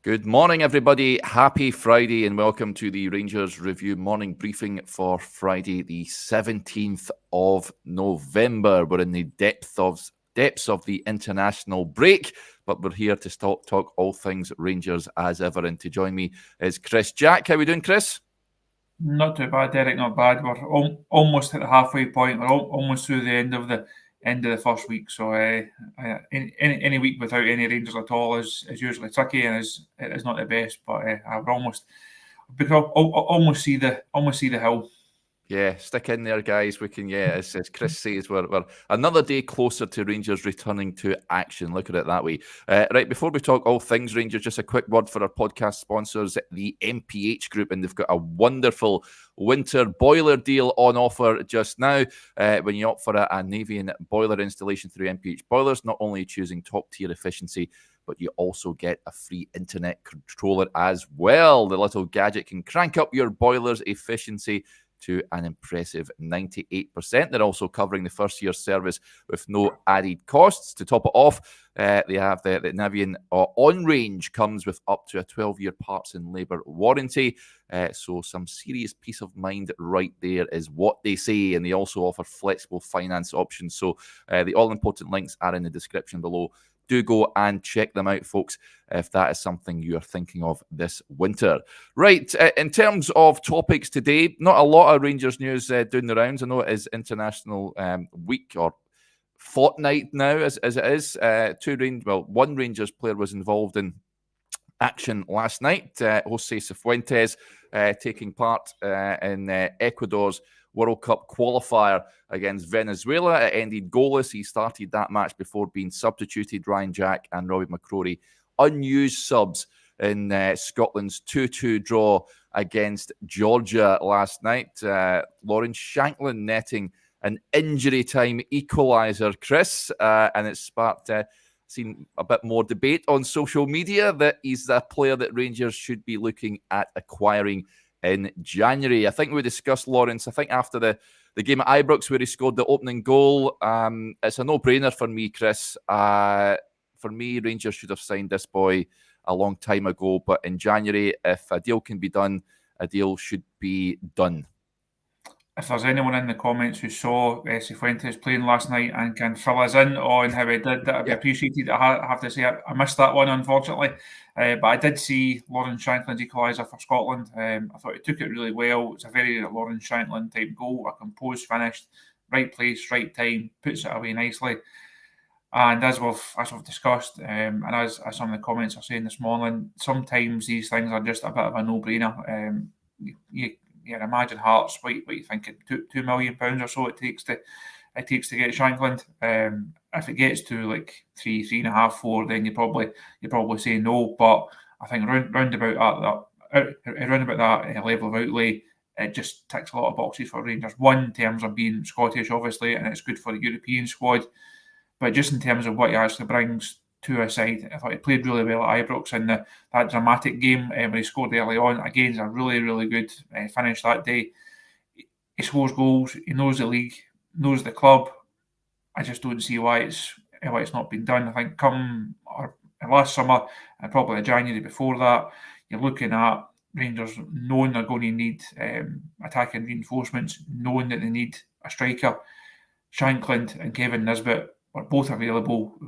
Good morning, everybody. Happy Friday and welcome to the Rangers Review morning briefing for Friday, the 17th of November. We're in the depths of the international break, but we're here to talk all things Rangers as ever. And to join me is Chris Jack. How are we doing, Chris? Not too bad, Derek. Not bad. We're almost at the halfway point. We're almost through the end of the first week. So any week without any Rangers at all is usually tricky and is not the best. But we're almost see the hill. Yeah, stick in there, guys. We can, as Chris says, we're another day closer to Rangers returning to action. Look at it that way. Right, before we talk all things Rangers, just a quick word for our podcast sponsors, the MPH Group, and they've got a wonderful winter boiler deal on offer just now. When you opt for a Navian boiler installation through MPH Boilers, not only choosing top-tier efficiency, but you also get a free internet controller as well. The little gadget can crank up your boiler's efficiency to an impressive 98%. They're also covering the first year service with no added costs. To top it off, they have the Navian on-range comes with up to a 12-year parts and labour warranty. So some serious peace of mind right there is what they say. And they also offer flexible finance options. So the all-important links are in the description below. Do go and check them out, folks, if that is something you are thinking of this winter. Right, in terms of topics today, not a lot of Rangers news doing the rounds. I know it is International Week or fortnight now, as it is. One Rangers player was involved in action last night. Jose Cifuentes taking part in Ecuador's World Cup qualifier against Venezuela. It ended goalless. He started that match before being substituted. Ryan Jack and Robbie McCrory, unused subs in Scotland's 2-2 draw against Georgia last night. Lawrence Shankland netting an injury time equaliser, Chris, and it sparked seen a bit more debate on social media that he's a player that Rangers should be looking at acquiring in January. I think we discussed Lawrence, I think after the game at Ibrox where he scored the opening goal. It's a no-brainer for me, Chris. For me, Rangers should have signed this boy a long time ago, but in January, if a deal can be done, a deal should be done. If there's anyone in the comments who saw Cifuentes playing last night and can fill us in on how he did, that would be appreciated. I have to say I missed that one, unfortunately. But I did see Lawrence Shankland's equaliser for Scotland. I thought he took it really well. It's a very Lawrence Shankland type goal, a composed finish, right place, right time, puts it away nicely. And as we've discussed, and as some of the comments are saying this morning, sometimes these things are just a bit of a no-brainer. You imagine Hearts, what you thinking, £2 million or so it takes to get Shankland. If it gets to like 3.5, 4, then you probably say no. But I think round about that level of outlay, it just ticks a lot of boxes for Rangers. One, in terms of being Scottish, obviously, and it's good for the European squad. But just in terms of what he actually brings to a side, I thought he played really well at Ibrox in that dramatic game where he scored early on. Again, it's a really, really good finish that day. He scores goals. He knows the league, knows the club. I just don't see why it's not been done. I think last summer and probably January before that, you're looking at Rangers knowing they're going to need attacking reinforcements, knowing that they need a striker. Shankland and Kevin Nisbet were both available.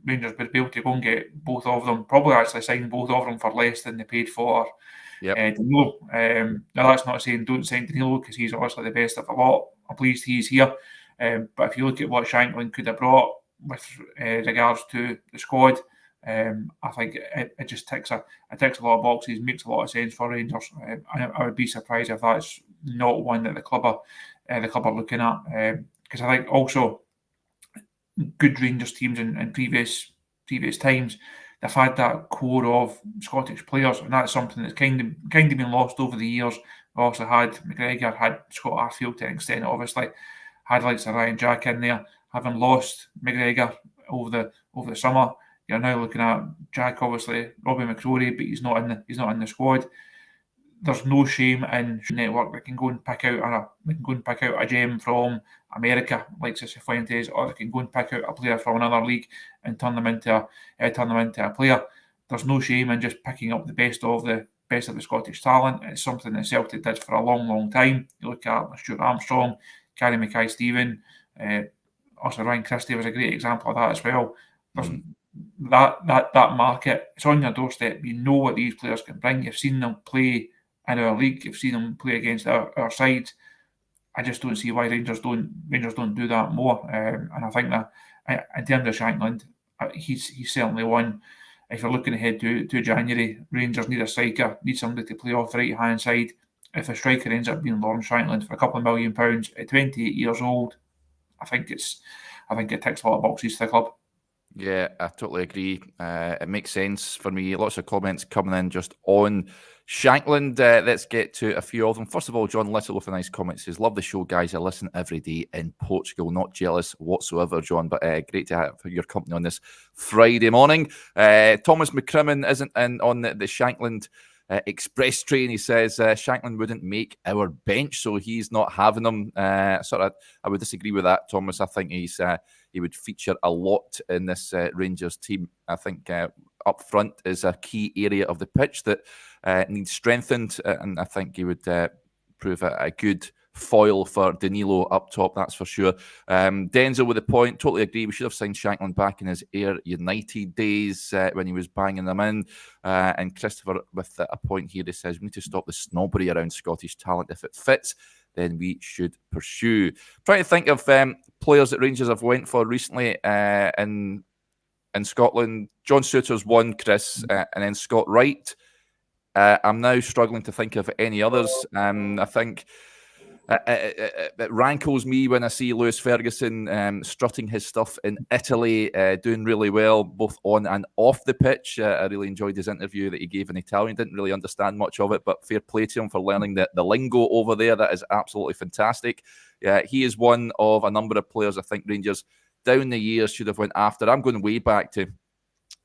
Rangers would be able to go and get both of them, probably actually sign both of them for less than they paid for Danilo. Now, that's not saying don't sign Danilo because he's obviously the best of the lot. I'm pleased he's here. But if you look at what Shankland could have brought with regards to the squad, I think it just ticks a lot of boxes, makes a lot of sense for Rangers. I would be surprised if that's not one that the club are looking at. Because I think also good Rangers teams in previous times, they've had that core of Scottish players, and that's something that's kind of been lost over the years. We also had McGregor, had Scott Arfield to an extent, obviously, had likes of Ryan Jack in there. Having lost McGregor over the summer, you're now looking at Jack, obviously, Robbie McCrory, but he's not in the squad. There's no shame in network that can go and pick out a gem from America, like Cifuentes, or they can go and pick out a player from another league and turn them into a player. there's no shame in just picking up the best of the Scottish talent. It's something that Celtic did for a long, long time. You look at Stuart Armstrong, Gary Mackay-Steven, also Ryan Christie was a great example of that as well. That market, it's on your doorstep. You know what these players can bring. You've seen them play in our league. You've seen them play against our side. I just don't see why Rangers don't do that more. And I think that in terms of Shankland, he's certainly one. If you're looking ahead to January, Rangers need a striker, need somebody to play off the right hand side. If the striker ends up being Lawrence Shankland for a couple of £1 million at 28 years old, I think it ticks a lot of boxes for the club. Yeah, I totally agree. It makes sense for me. Lots of comments coming in just on Shankland. Let's get to a few of them. First of all, John Little with a nice comment says, "Love the show, guys. I listen every day in Portugal. Not jealous whatsoever, John, but great to have your company on this Friday morning." Thomas McCrimmon isn't in on the Shankland express train. He says Shankland wouldn't make our bench, so he's not having him. I would disagree with that, Thomas. I think he would feature a lot in this Rangers team. I think up front is a key area of the pitch that needs strengthened, and I think he would prove a good foil for Danilo up top, that's for sure. Denzel with the point, totally agree. We should have signed Shankland back in his Ayr United days when he was banging them in. And Christopher with a point here, he says, we need to stop the snobbery around Scottish talent. If it fits, then we should pursue. Trying to think of players that Rangers have went for recently in Scotland. John Souttar's one, Chris, and then Scott Wright. I'm now struggling to think of any others. I think it rankles me when I see Lewis Ferguson strutting his stuff in Italy, doing really well, both on and off the pitch. I really enjoyed his interview that he gave in Italian. Didn't really understand much of it, but fair play to him for learning the lingo over there. That is absolutely fantastic. He is one of a number of players I think Rangers down the years should have went after. I'm going way back to,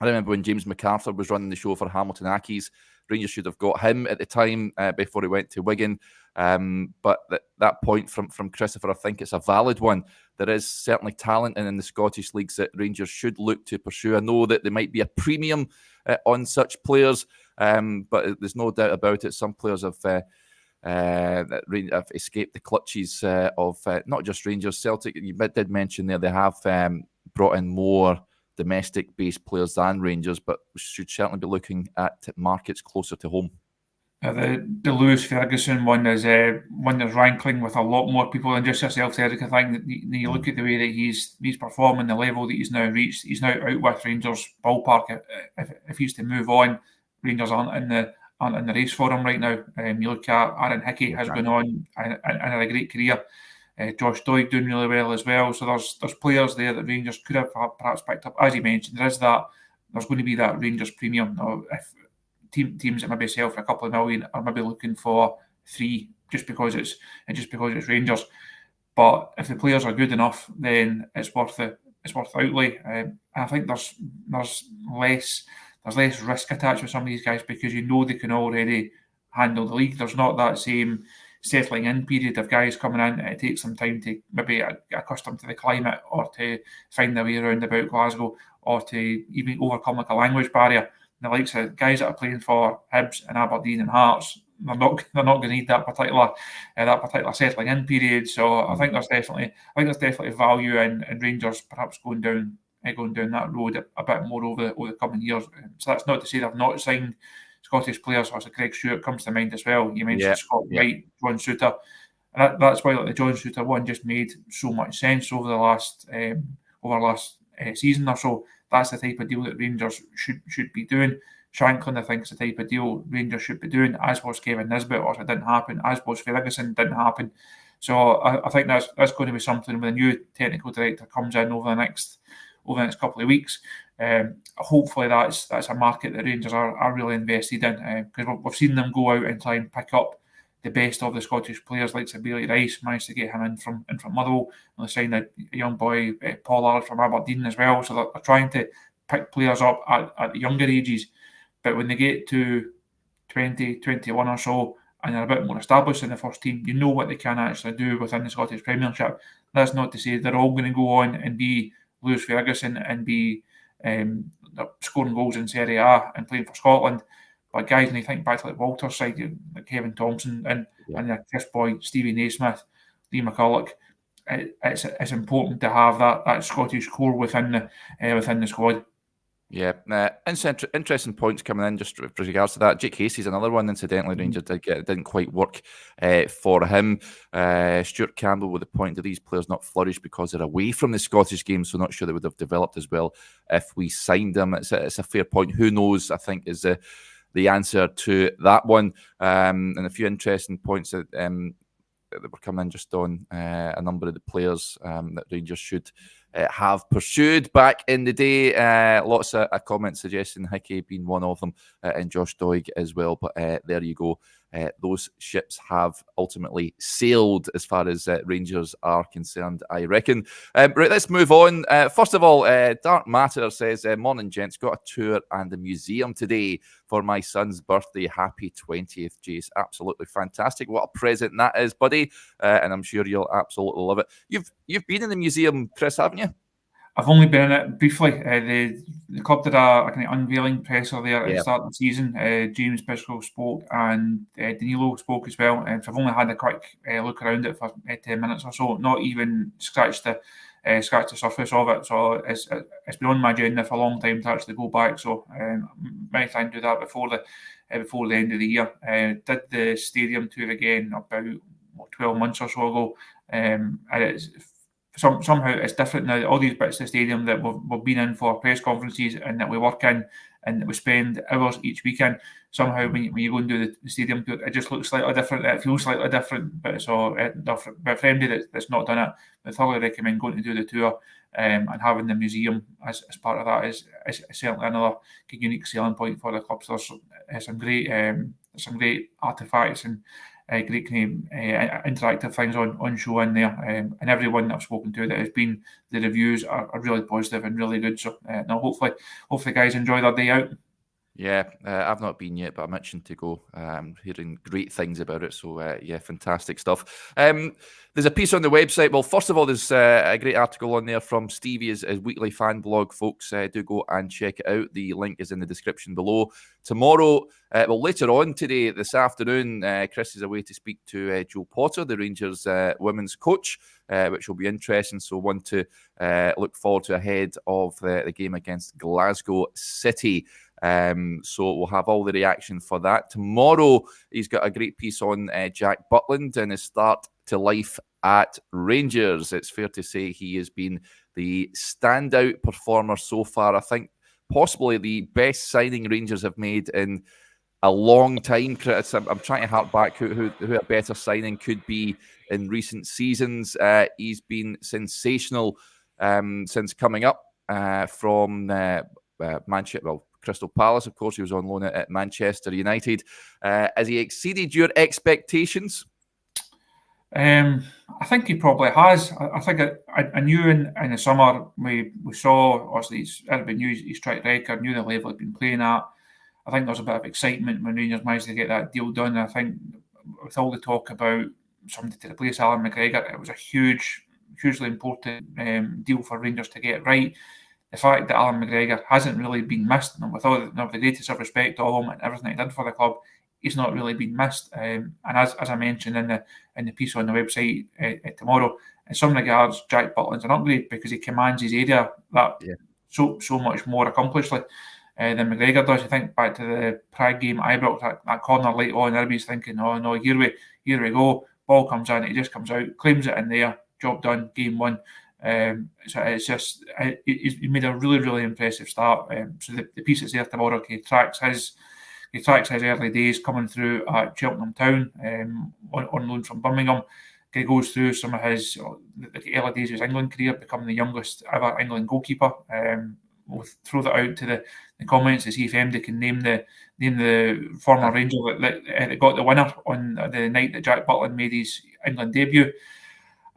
I remember when James MacArthur was running the show for Hamilton Accies. Rangers should have got him at the time before he went to Wigan. But that point from Christopher, I think it's a valid one. There is certainly talent in the Scottish leagues that Rangers should look to pursue. I know that there might be a premium on such players, but there's no doubt about it. Some players have escaped the clutches of not just Rangers. Celtic, you did mention there, they have brought in more domestic-based players than Rangers, but we should certainly be looking at markets closer to home. The Lewis Ferguson one is one that's rankling with a lot more people than just yourself, Eric. I think that you look at the way that he's performing, the level that he's now reached. He's now out with Rangers ballpark. If he's to move on, Rangers aren't in the race for him right now. You look at Aaron Hickey has gone on and had a great career. Josh Doig doing really well as well. So there's players there that Rangers could have perhaps picked up. As you mentioned, there's going to be that Rangers premium. Now, if teams that maybe sell for a couple of million are maybe looking for 3 just because it's Rangers. But if the players are good enough, then it's worth the outlay. I think there's less risk attached with some of these guys because you know they can already handle the league. There's not that same settling in period of guys coming in. It takes some time to maybe get accustomed to the climate or to find their way around about Glasgow or to even overcome like a language barrier. The likes of guys that are playing for Hibs and Aberdeen and Hearts, they're not going to need that particular settling in period. So I think there's definitely value in Rangers perhaps going down that road a bit more over the coming years. So that's not to say they've not signed Scottish players. Also, Greg Stewart comes to mind as well. You mentioned Scott Wright, John Souttar, and that's why the John Souttar one just made so much sense over the last season or so. That's the type of deal that Rangers should be doing. Shankland, I think, is the type of deal Rangers should be doing, as was Kevin Nisbet, or it didn't happen, as was Ferguson, didn't happen. So I think that's going to be something when a new technical director comes in over the next couple of weeks. Hopefully that's a market that Rangers are really invested in, because we've seen them go out and try and pick up the best of the Scottish players, like Bailey Rice, managed to get him in from Motherwell, and they signed a young boy, Pollard, from Aberdeen as well. So they're trying to pick players up at younger ages, but when they get to 20, 21 or so, and they're a bit more established in the first team, you know what they can actually do within the Scottish Premiership. That's not to say they're all going to go on and be Lewis Ferguson and be scoring goals in Serie A and playing for Scotland. But guys, when you think back to like Walter's side, like Kevin Thompson and Chris Boyd, Stevie Naismith, Lee McCulloch, it's important to have that Scottish core within the squad. Yeah, interesting points coming in just with regards to that. Jake Hasey's another one, incidentally. Rangers didn't quite work for him. Stuart Campbell with the point that these players not flourish because they're away from the Scottish game, so not sure they would have developed as well if we signed them. It's a fair point. Who knows, I think, is the answer to that one. And a few interesting points that were coming in just on a number of the players that Rangers should have pursued back in the day. Lots of comments suggesting Hickey being one of them, and Josh Doig as well. But there you go. Those ships have ultimately sailed as far as Rangers are concerned, I reckon. Right, let's move on. First of all, Dark Matter says, morning, gents. Got a tour and a museum today for my son's birthday. Happy 20th, Jace. Absolutely fantastic. What a present that is, buddy. And I'm sure you'll absolutely love it. You've been in the museum, Chris, haven't you? I've only been in it briefly. The club did a kind of unveiling presser there at the start of the season. James Biscoe spoke and Danilo spoke as well. So I've only had a quick look around it for 10 minutes or so, not even scratched the surface of it. So it's been on my agenda for a long time to actually go back. So might try and do that before the end of the year. Did the stadium tour again about 12 months or so ago. And it's somehow it's different now. All these bits of the stadium that we've been in for press conferences and that we work in and that we spend hours each weekend, somehow when you go and do the stadium tour, it just looks slightly different. It feels slightly different. But so but for anybody that's not done it, I thoroughly recommend going to do the tour and having the museum as part of that is certainly another unique selling point for the club. So there's some great artifacts and great kind of interactive things on show in there, and everyone that I've spoken to that has been, the reviews are really positive and really good. So no, hopefully guys enjoy their day out. Yeah, I've not been yet, but I'm itching to go. I'm hearing great things about it. So, yeah, fantastic stuff. There's a piece on the website. Well, first of all, there's a great article on there from Stevie, his weekly fan blog, folks. Do go and check it out. The link is in the description below. Tomorrow, later on today, this afternoon, Chris is away to speak to Joe Potter, the Rangers women's coach, which will be interesting. So, one to look forward to ahead of the game against Glasgow City. So we'll have all the reaction for that. Tomorrow, he's got a great piece on Jack Butland and his start to life at Rangers. It's fair to say he has been the standout performer so far. I think possibly the best signing Rangers have made in a long time. I'm trying to hark back who a better signing could be in recent seasons. He's been sensational since coming up from Manchester. Well, Crystal Palace, of course. He was on loan at Manchester United. Has he exceeded your expectations? I think he probably has. I think I knew in the summer we saw, obviously, his track record, knew the level he'd been playing at. I think there was a bit of excitement when Rangers managed to get that deal done. I think with all the talk about somebody to replace Alan McGregor, it was a hugely important deal for Rangers to get right. The fact that Alan McGregor hasn't really been missed, and with all the greatest of respect to him and everything he did for the club, he's not really been missed. And as I mentioned in the piece on the website tomorrow, in some regards, Jack Butland's an upgrade because he commands his area so much more accomplished than McGregor does. I think back to the Prague game, Ibrox, that corner late on, everybody's thinking, oh no, here we go. Ball comes in, it just comes out, claims it in there, job done, game won. So it's just he made a really, really impressive start. So the piece that's there tomorrow, he tracks his early days coming through at Cheltenham Town on loan from Birmingham. He goes through some of his the early days of his England career, becoming the youngest ever England goalkeeper. We'll throw that out to the comments to see if MD can name the former Ranger that got the winner on the night that Jack Butland made his England debut.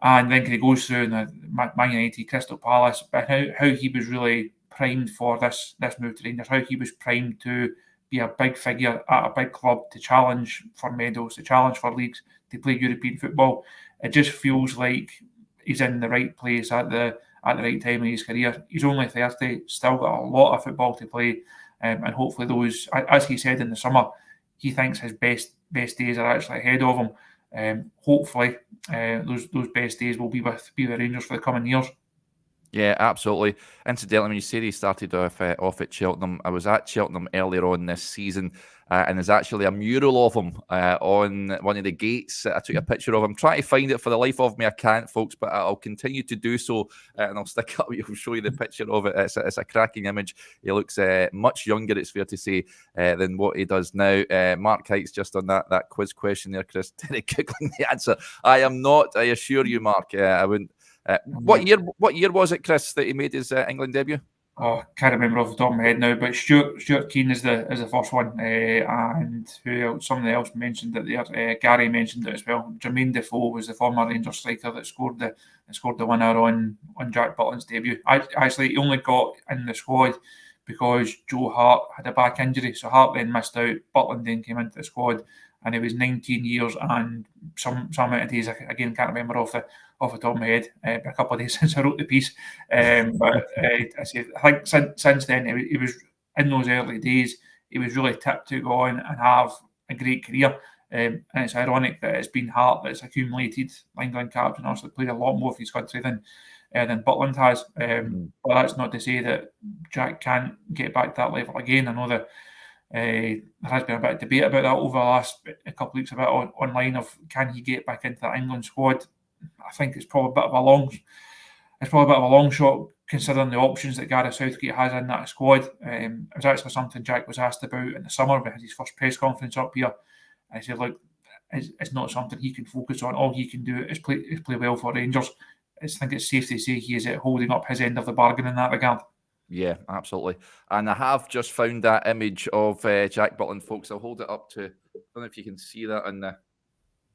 And then he goes through Man United, Crystal Palace, but how he was really primed for this move to Rangers, how he was primed to be a big figure at a big club, to challenge for medals, to challenge for leagues, to play European football. It just feels like he's in the right place at the at the right time in his career. He's only 30, still got a lot of football to play, and hopefully those, as he said in the summer, he thinks his best days are actually ahead of him. Hopefully, those best days will be with Rangers for the coming years. Yeah, absolutely. Incidentally, when you say he started off at Cheltenham, I was at Cheltenham earlier on this season, and there's actually a mural of him on one of the gates. I took a picture of him. Trying to find it, for the life of me, I can't, folks, but I'll continue to do so, and I'll stick up. I'll show you the picture of it. It's a cracking image. He looks much younger, it's fair to say, than what he does now. Mark Hite's just on that quiz question there, Chris. Derek Googling the answer. I am not, I assure you, Mark. I wouldn't. What year was it, Chris, that he made his England debut? Oh, can't remember off the top of my head now, but Stuart Keane is the first one, and who else? Somebody else mentioned it there. Gary mentioned it as well. Jermaine Defoe was the former Rangers striker that scored the winner on Jack Butland's debut. Actually, he only got in the squad because Joe Hart had a back injury, so Hart then missed out. Butland then came into the squad, and he was 19 years and some amount of days. Again, can't remember off the top of my head. A couple of days since I wrote the piece, but I think since then he was, in those early days, he was really tipped to go on and have a great career. And it's ironic that it's been Hart that's accumulated England caps and also played a lot more for his country than Butland has. But that's not to say that Jack can't get back to that level again. I know that there has been a bit of debate about that over the last couple of weeks about online of can he get back into that England squad. I think it's probably a bit of a long shot considering the options that Gareth Southgate has in that squad. It was actually something Jack was asked about in the summer. We had his first press conference up here. I said, look, it's not something he can focus on. All he can do is play well for Rangers. I think it's safe to say he is holding up his end of the bargain in that regard. Yeah, absolutely. And I have just found that image of Jack Butland, folks. I'll hold it up to, I don't know if you can see that on the,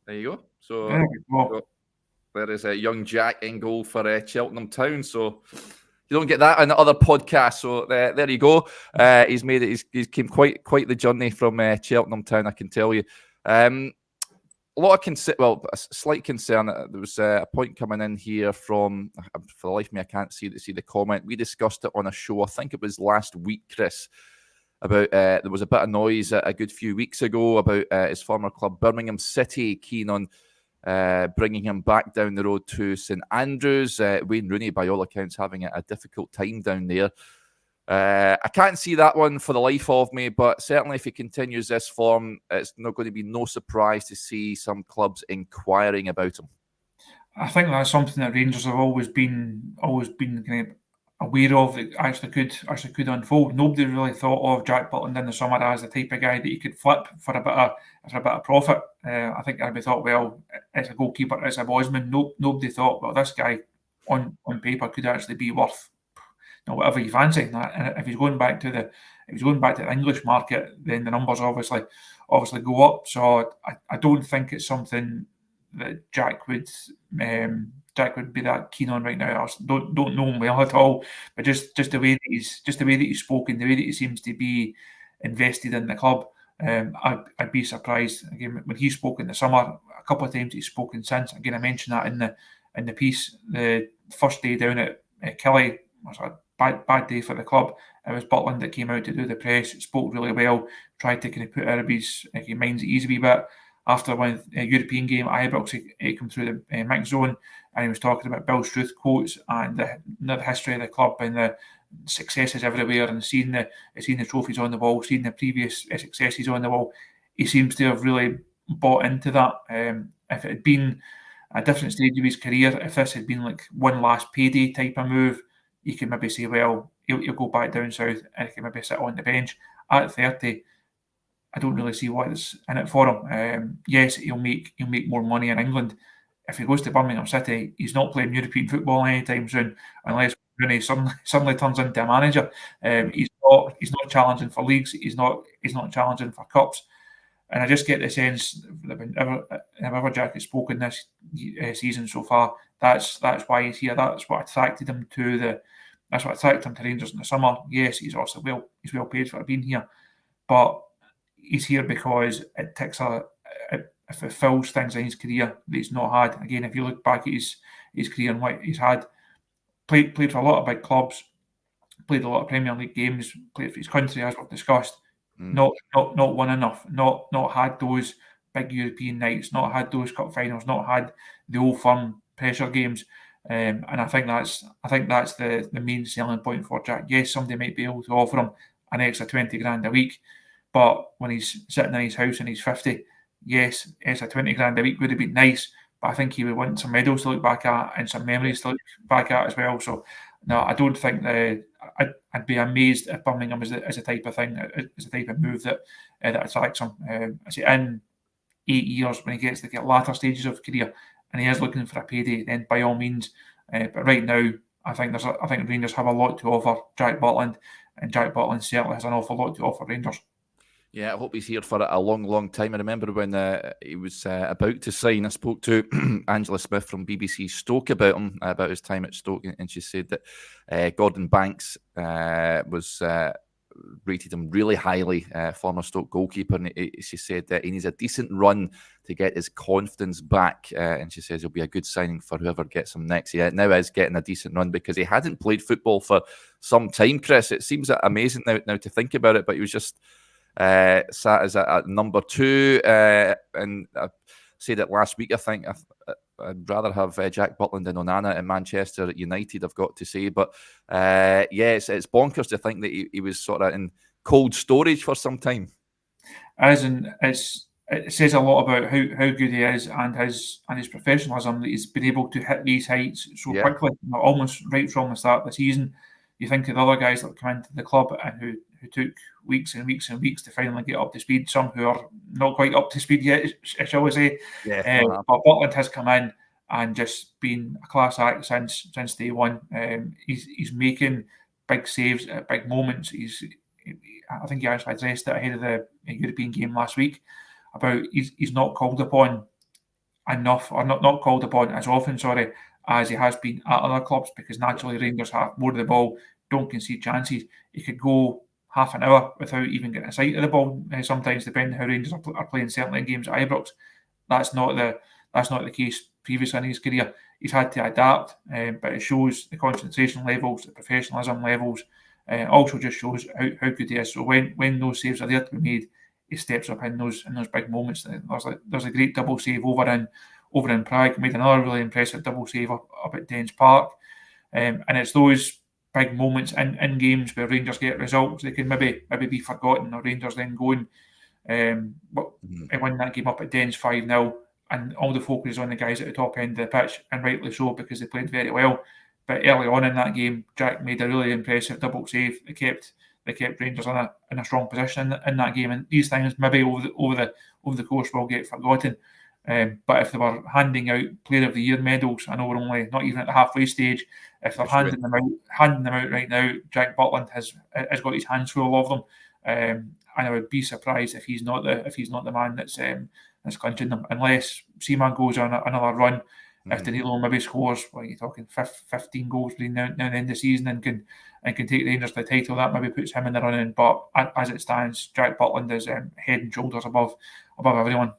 there you go. So there is a young Jack in goal for Cheltenham Town. So you don't get that on the other podcasts. So there you go. He's made it. He's came quite the journey from Cheltenham Town, I can tell you. A lot of a slight concern. There was a point coming in here from, for the life of me, I can't see the comment. We discussed it on a show, I think it was last week, Chris, about there was a bit of noise a good few weeks ago about his former club, Birmingham City, keen on bringing him back down the road to St Andrews. Wayne Rooney, by all accounts, having a difficult time down there. I can't see that one for the life of me, but certainly if he continues this form, it's not going to be no surprise to see some clubs inquiring about him. I think that's something that Rangers have always been kind of aware of that actually could unfold. Nobody really thought of Jack Butland in the summer as the type of guy that you could flip for a bit of profit. I think everybody thought, well, as a goalkeeper, as a boysman, nobody thought, well, this guy on paper could actually be worth whatever you fancy. And if he's going back to the English market, then the numbers obviously go up. So I don't think it's something that Jack would be that keen on right now. I don't know him well at all, but just the way that he's spoken, the way that he seems to be invested in the club, I'd be surprised. Again, when he spoke in the summer, a couple of times he's spoken since. Again, I mentioned that in the piece. The first day down at Killie was a bad day for the club. It was Butland that came out to do the press. Spoke really well. Tried to kind of put Arabi's minds at ease a wee bit. After one European game, Ibrox, he came through the mix zone, and he was talking about Bill Struth quotes and the history of the club and the successes everywhere, and seeing the trophies on the wall, seeing the previous successes on the wall. He seems to have really bought into that. If it had been a different stage of his career, if this had been like one last payday type of move, you can maybe say, well, he'll go back down south and he can maybe sit on the bench. At 30, I don't really see what's in it for him. Yes, he'll make more money in England. If he goes to Birmingham City, he's not playing European football anytime soon, unless Rooney suddenly turns into a manager. He's not challenging for leagues. He's not challenging for cups. And I just get the sense that whenever Jack has spoken this season so far, that's why he's here. That's what attracted him to Rangers in the summer. Yes, he's also well paid for being here, but he's here because it ticks if it fills things in his career that he's not had. Again, if you look back at his career and what he's had, played for a lot of big clubs, played a lot of Premier League games, played for his country, as we've discussed. Not won enough, not had those big European nights, not had those cup finals, not had the Old Firm pressure games. And I think that's the main selling point for Jack. Yes, somebody might be able to offer him an extra 20 grand a week, but when he's sitting in his house and he's 50, yes, extra 20 grand a week would have been nice, but I think he would want some medals to look back at and some memories to look back at as well. So no, I don't think I'd be amazed if Birmingham is a type of thing, is a type of move that attracts him. I say in 8 years, when he gets to the latter stages of career and he is looking for a payday, then by all means. But right now, I think Rangers have a lot to offer Jack Butland, and Jack Butland certainly has an awful lot to offer Rangers. Yeah, I hope he's here for a long, long time. I remember when he was about to sign, I spoke to Angela Smith from BBC Stoke about him, about his time at Stoke, and she said that Gordon Banks was rated him really highly, former Stoke goalkeeper, and she said that he needs a decent run to get his confidence back, and she says he'll be a good signing for whoever gets him next. Yeah, now is getting a decent run because he hadn't played football for some time, Chris. It seems amazing now to think about it, but he was just sat as at number 2, and I said it last week. I think I'd rather have Jack Butland and Onana in Manchester United, I've got to say. But it's bonkers to think that he was sort of in cold storage for some time. It says a lot about how good he is and his professionalism, that he's been able to hit these heights so quickly, almost right from the start of the season. You think of the other guys that have come into the club and who took weeks and weeks and weeks to finally get up to speed. Some who are not quite up to speed yet, shall we say. But Butland has come in and just been a class act since day one. He's making big saves at big moments. I think he actually addressed it ahead of the European game last week about he's not called upon enough, or not called upon as often, as he has been at other clubs, because naturally Rangers have more of the ball, don't concede chances. He could go half an hour without even getting a sight of the ball, sometimes, depending how Rangers are playing, certainly in games at Ibrox. That's not the case previously in his career. He's had to adapt, but it shows the concentration levels, the professionalism levels. Also just shows how good he is. So when those saves are there to be made, he steps up in those big moments. There's a great double save over in Prague. Made another really impressive double save up at Dens Park, and it's those big moments in games where Rangers get results. They can maybe be forgotten, or Rangers then go and win that game up at Dens 5-0, and all the focus is on the guys at the top end of the pitch, and rightly so, because they played very well. But early on in that game, Jack made a really impressive double save. They kept Rangers in a strong position in that game, and these things maybe over the course will get forgotten. But if they were handing out Player of the Year medals, I know we're only not even at the halfway stage. If they're handing them out right now, Jack Butland has got his hands full of them, and I would be surprised if he's not the man that's clinching them, unless Seaman goes on another run. If Danilo maybe scores, what are you talking, 15 goals between now and the end of the season, and can take Rangers to the title, that maybe puts him in the running. But as it stands, Jack Butland is head and shoulders above everyone.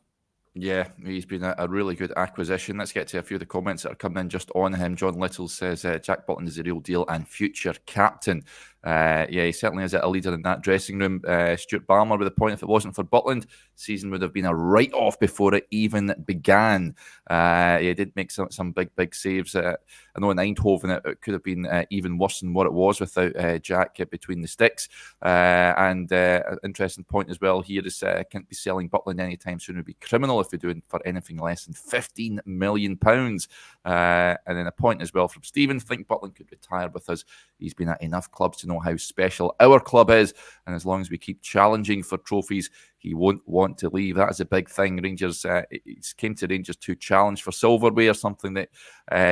Yeah, he's been a really good acquisition. Let's get to a few of the comments that are coming in just on him. John Little says Jack Butland is a real deal and future captain. He certainly is a leader in that dressing room. Stuart Balmer with a point: if it wasn't for Butland, season would have been a write-off before it even began. He did make some big saves. I know in Eindhoven it could have been even worse than what it was without Jack between the sticks. And an interesting point as well here is can't be selling Butland anytime soon. It would be criminal if we're doing for anything less than £15 million. And then a point as well from Stephen: think Butland could retire with us. He's been at enough clubs to know how special our club is, and as long as we keep challenging for trophies, he won't want to leave. That is a big thing. Rangers, he came to Rangers to challenge for silverware, something that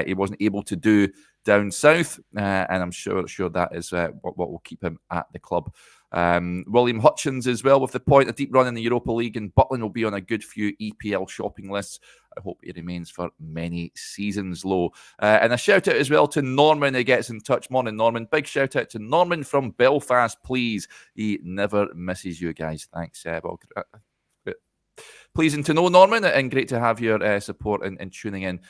he wasn't able to do down south, and I'm sure that is what will keep him at the club. William Hutchins as well with the point: a deep run in the Europa League and Butland will be on a good few EPL shopping lists. I hope he remains for many seasons. Low. And a shout out as well to Norman who gets in touch. Morning, Norman. Big shout out to Norman from Belfast, please. He never misses you guys. Thanks. pleasing to know, Norman, and great to have your support and tuning in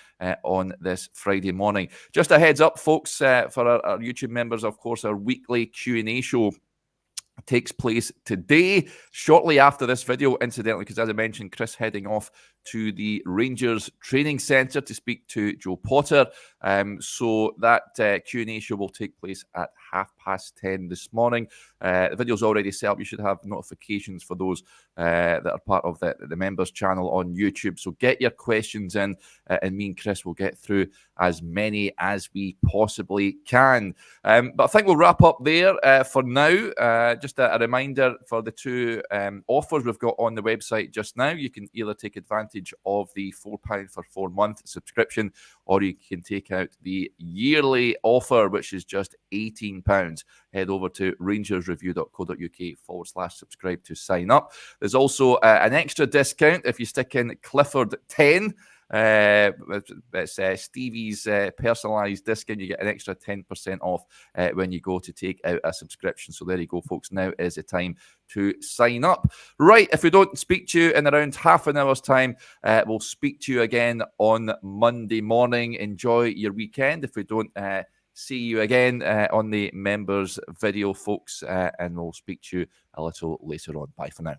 on this Friday morning. Just a heads up, folks, for our YouTube members, of course, our weekly Q&A show takes place today, shortly after this video, incidentally, because as I mentioned, Chris heading off to the Rangers training centre to speak to Joe Potter. So that Q&A show will take place at 10:30 this morning. The video's already set up. You should have notifications for those that are part of the members channel on YouTube. So get your questions in, and me and Chris will get through as many as we possibly can. But I think we'll wrap up there for now. Just a reminder for the two offers we've got on the website just now. You can either take advantage of the £4 for 4 month subscription, or you can take out the yearly offer, which is just £18. Head over to rangersreview.co.uk/subscribe to sign up. There's also an extra discount if you stick in Clifford 10. It's Stevie's personalised discount. You get an extra 10% off when you go to take out a subscription. So there you go, folks. Now is the time to sign up. Right, if we don't speak to you in around half an hour's time, we'll speak to you again on Monday morning. Enjoy your weekend. If we don't see you again on the members video, folks, and we'll speak to you a little later on. Bye for now.